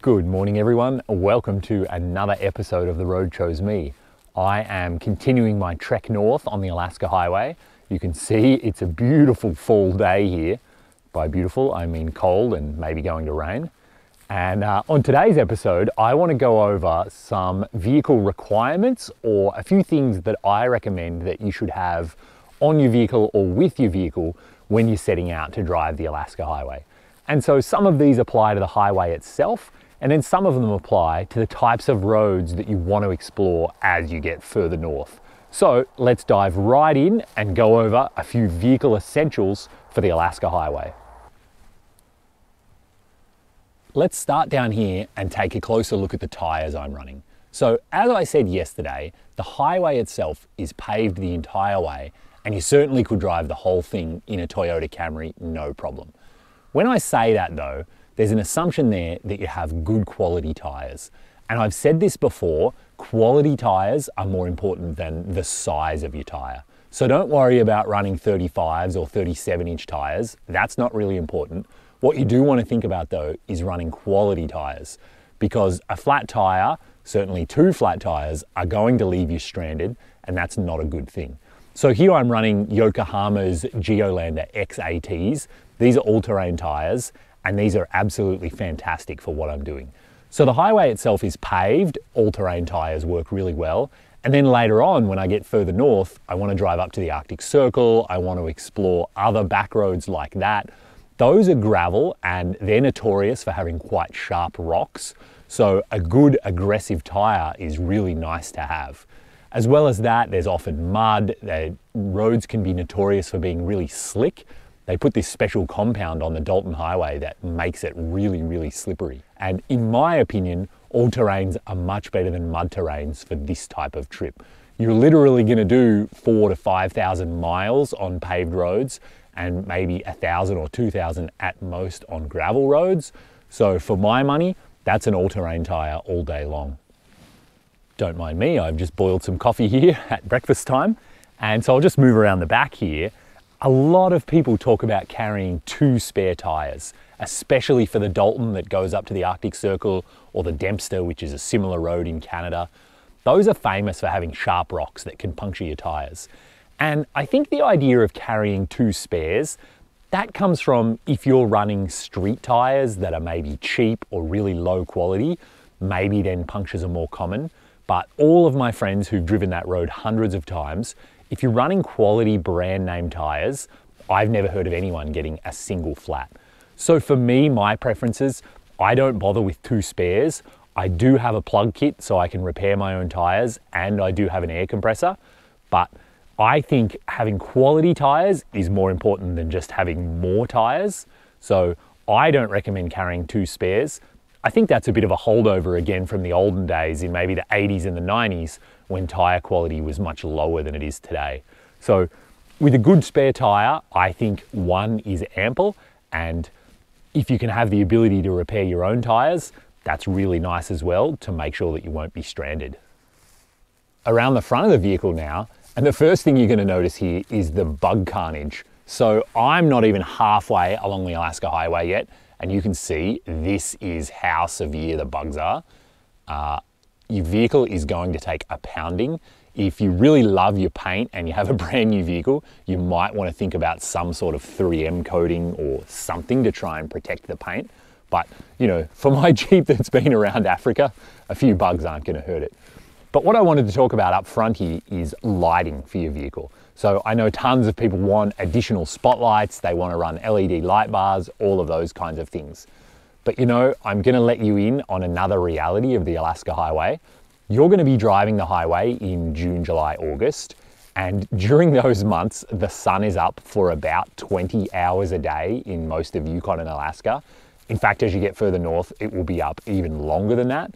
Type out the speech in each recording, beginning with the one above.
Good morning everyone, welcome to another episode of The Road Chose Me. I am continuing my trek north on the Alaska Highway. You can see it's a beautiful fall day here. By beautiful, I mean cold and maybe going to rain. And on today's episode, I want to go over some vehicle requirements or a few things that I recommend that you should have on your vehicle or with your vehicle when you're setting out to drive the Alaska Highway. And so some of these apply to the highway itself, and then some of them apply to the types of roads that you want to explore as you get further north. So let's dive right in and go over a few vehicle essentials for the Alaska Highway. Let's start down here and take a closer look at the tires I'm running. So as I said yesterday, the highway itself is paved the entire way, and you certainly could drive the whole thing in a Toyota Camry, no problem. When I say that though, there's an assumption there that you have good quality tires. And I've said this before, quality tires are more important than the size of your tire. So don't worry about running 35s or 37-inch tires. That's not really important. What you do want to think about though is running quality tires, because a flat tire, certainly two flat tires, are going to leave you stranded, and that's not a good thing. So here I'm running Yokohama's Geolander XATs. These are all-terrain tires, and these are absolutely fantastic for what I'm doing. So the highway itself is paved, all-terrain tires work really well, and then later on when I get further north, I want to drive up to the Arctic Circle, I want to explore other back roads like that. Those are gravel and they're notorious for having quite sharp rocks, so a good aggressive tire is really nice to have. As well as that, there's often mud, the roads can be notorious for being really slick. They put this special compound on the Dalton Highway that makes it really, really slippery. And in my opinion, all terrains are much better than mud terrains for this type of trip. You're literally gonna do 4,000 to 5,000 miles on paved roads and maybe 1,000 or 2,000 at most on gravel roads. So for my money, that's an all-terrain tire all day long. Don't mind me, I've just boiled some coffee here at breakfast time. And so I'll just move around the back here. A lot of people talk about carrying 2 spare tires, especially for the Dalton that goes up to the Arctic Circle, or the Dempster, which is a similar road in Canada. Those are famous for having sharp rocks that can puncture your tires. And I think the idea of carrying 2 spares, that comes from if you're running street tires that are maybe cheap or really low quality, maybe then punctures are more common. But all of my friends who've driven that road hundreds of times, if you're running quality brand name tires, I've never heard of anyone getting a single flat. So for me, my preferences, I don't bother with 2 spares. I do have a plug kit so I can repair my own tires, and I do have an air compressor, but I think having quality tires is more important than just having more tires. So I don't recommend carrying 2 spares. I think that's a bit of a holdover again from the olden days in maybe the 80s and the 90s when tire quality was much lower than it is today. So with a good spare tire, I think 1 is ample, and if you can have the ability to repair your own tires, that's really nice as well to make sure that you won't be stranded. Around the front of the vehicle now, and the first thing you're going to notice here is the bug carnage. So I'm not even halfway along the Alaska Highway yet, and you can see this is how severe the bugs are. Your vehicle is going to take a pounding. If you really love your paint and you have a brand new vehicle, you might want to think about some sort of 3M coating or something to try and protect the paint. But you know, for my Jeep that's been around Africa, a few bugs aren't going to hurt it. But what I wanted to talk about up front here is lighting for your vehicle. So I know tons of people want additional spotlights, they want to run LED light bars, all of those kinds of things. But you know, I'm going to let you in on another reality of the Alaska Highway. You're going to be driving the highway in June, July, August, and during those months, the sun is up for about 20 hours a day in most of Yukon and Alaska. In fact, as you get further north, it will be up even longer than that.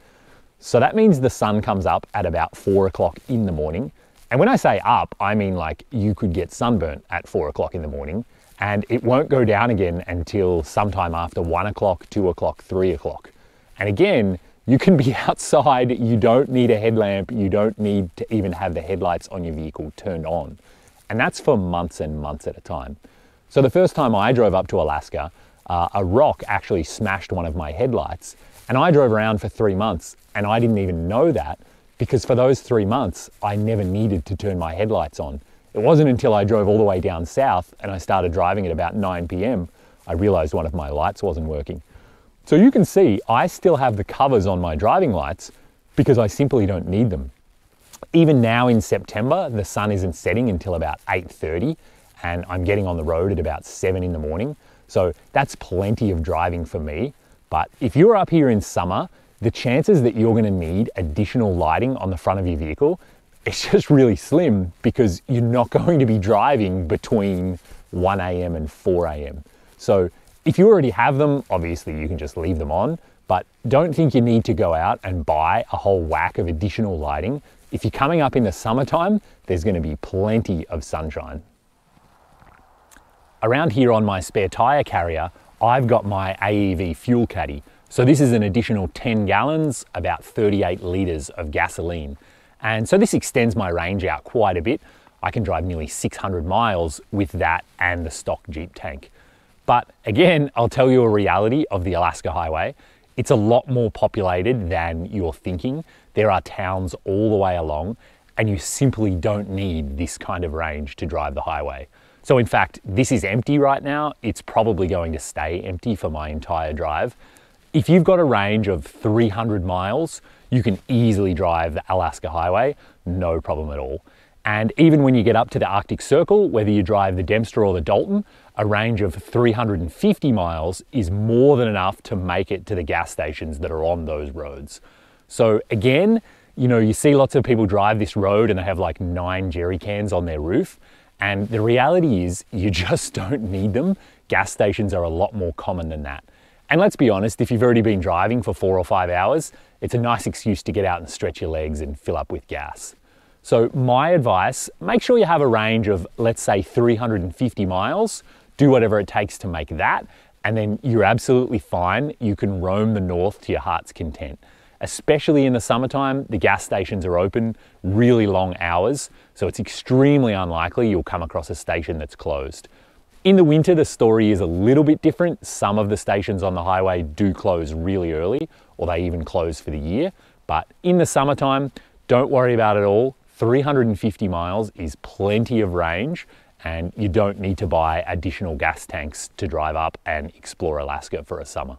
So that means the sun comes up at about 4 o'clock in the morning. And when I say up, I mean like you could get sunburnt at 4 o'clock in the morning, and it won't go down again until sometime after 1 o'clock, 2 o'clock, 3 o'clock. And again, you can be outside, you don't need a headlamp, you don't need to even have the headlights on your vehicle turned on. And that's for months and months at a time. So the first time I drove up to Alaska, a rock actually smashed one of my headlights. And I drove around for 3 months and I didn't even know that, because for those 3 months, I never needed to turn my headlights on. It wasn't until I drove all the way down south and I started driving at about 9 p.m. I realized one of my lights wasn't working. So you can see I still have the covers on my driving lights because I simply don't need them. Even now in September, the sun isn't setting until about 8:30 and I'm getting on the road at about 7 in the morning. So that's plenty of driving for me. But if you're up here in summer, the chances that you're gonna need additional lighting on the front of your vehicle, it's just really slim, because you're not going to be driving between 1 a.m. and 4 a.m. So if you already have them, obviously you can just leave them on, but don't think you need to go out and buy a whole whack of additional lighting. If you're coming up in the summertime, there's gonna be plenty of sunshine. Around here on my spare tire carrier, I've got my AEV fuel caddy. So this is an additional 10 gallons, about 38 litres of gasoline. And so this extends my range out quite a bit. I can drive nearly 600 miles with that and the stock Jeep tank. But again, I'll tell you a reality of the Alaska highway. It's a lot more populated than you're thinking. There are towns all the way along, and you simply don't need this kind of range to drive the highway. So in fact, this is empty right now. It's probably going to stay empty for my entire drive. If you've got a range of 300 miles, you can easily drive the Alaska highway, no problem at all. And even when you get up to the Arctic Circle, whether you drive the Dempster or the Dalton, a range of 350 miles is more than enough to make it to the gas stations that are on those roads. So again, you know, you see lots of people drive this road and they have like 9 jerry cans on their roof. And the reality is you just don't need them. Gas stations are a lot more common than that. And let's be honest, if you've already been driving for 4 or 5 hours, it's a nice excuse to get out and stretch your legs and fill up with gas. So my advice, make sure you have a range of, let's say, 350 miles. Do whatever it takes to make that, and then you're absolutely fine. You can roam the north to your heart's content. Especially in the summertime, the gas stations are open really long hours, so it's extremely unlikely you'll come across a station that's closed. In the winter, the story is a little bit different. Some of the stations on the highway do close really early, or they even close for the year. But in the summertime, don't worry about it all. 350 miles is plenty of range, and you don't need to buy additional gas tanks to drive up and explore Alaska for a summer.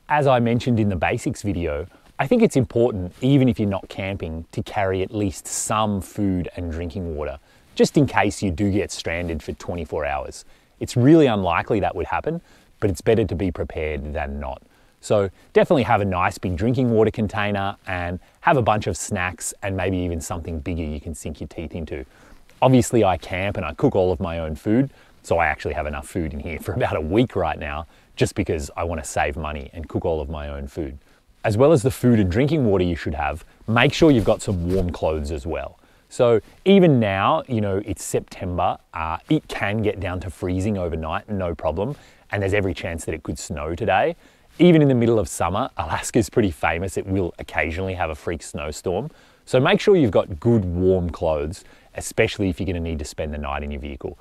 As I mentioned in the basics video, I think it's important, even if you're not camping, to carry at least some food and drinking water, just in case you do get stranded for 24 hours. It's really unlikely that would happen, but it's better to be prepared than not. So definitely have a nice big drinking water container and have a bunch of snacks and maybe even something bigger you can sink your teeth into. Obviously I camp and I cook all of my own food, so I actually have enough food in here for about a week right now, just because I want to save money and cook all of my own food. As well as the food and drinking water you should have, make sure you've got some warm clothes as well. So even now, you know, it's September, it can get down to freezing overnight, no problem. And there's every chance that it could snow today. Even in the middle of summer, Alaska's pretty famous. It will occasionally have a freak snowstorm. So make sure you've got good warm clothes, especially if you're going to need to spend the night in your vehicle.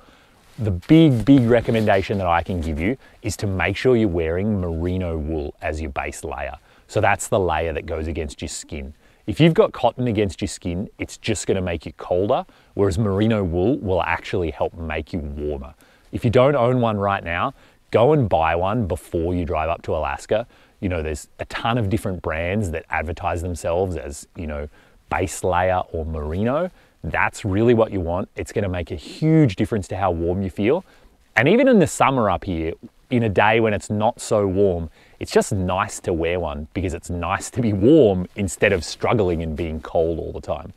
The big recommendation that I can give you is to make sure you're wearing merino wool as your base layer. So that's the layer that goes against your skin. If you've got cotton against your skin, it's just going to make you colder, whereas merino wool will actually help make you warmer. If you don't own one right now, go and buy one before you drive up to Alaska. You know, there's a ton of different brands that advertise themselves as, you know, base layer or merino. That's really what you want. It's going to make a huge difference to how warm you feel. And even in the summer up here, in a day when it's not so warm, it's just nice to wear one because it's nice to be warm instead of struggling and being cold all the time.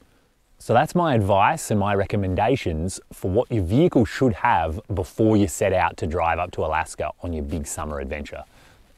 So that's my advice and my recommendations for what your vehicle should have before you set out to drive up to Alaska on your big summer adventure.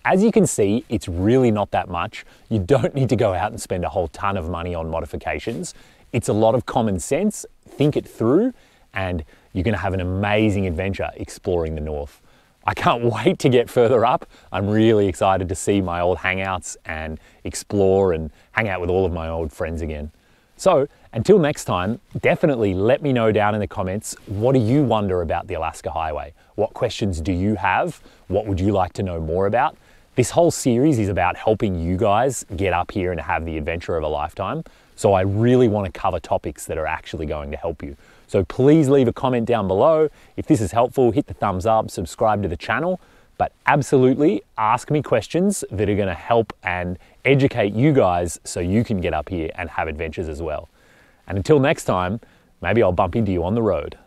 As you can see, it's really not that much. You don't need to go out and spend a whole ton of money on modifications. It's a lot of common sense, think it through, and you're going to have an amazing adventure exploring the north. I can't wait to get further up. I'm really excited to see my old hangouts and explore and hang out with all of my old friends again. So until next time, definitely let me know down in the comments, what do you wonder about the Alaska Highway? What questions do you have? What would you like to know more about? This whole series is about helping you guys get up here and have the adventure of a lifetime. So I really want to cover topics that are actually going to help you. So please leave a comment down below. If this is helpful, hit the thumbs up, subscribe to the channel, but absolutely ask me questions that are going to help and educate you guys so you can get up here and have adventures as well. And until next time, maybe I'll bump into you on the road.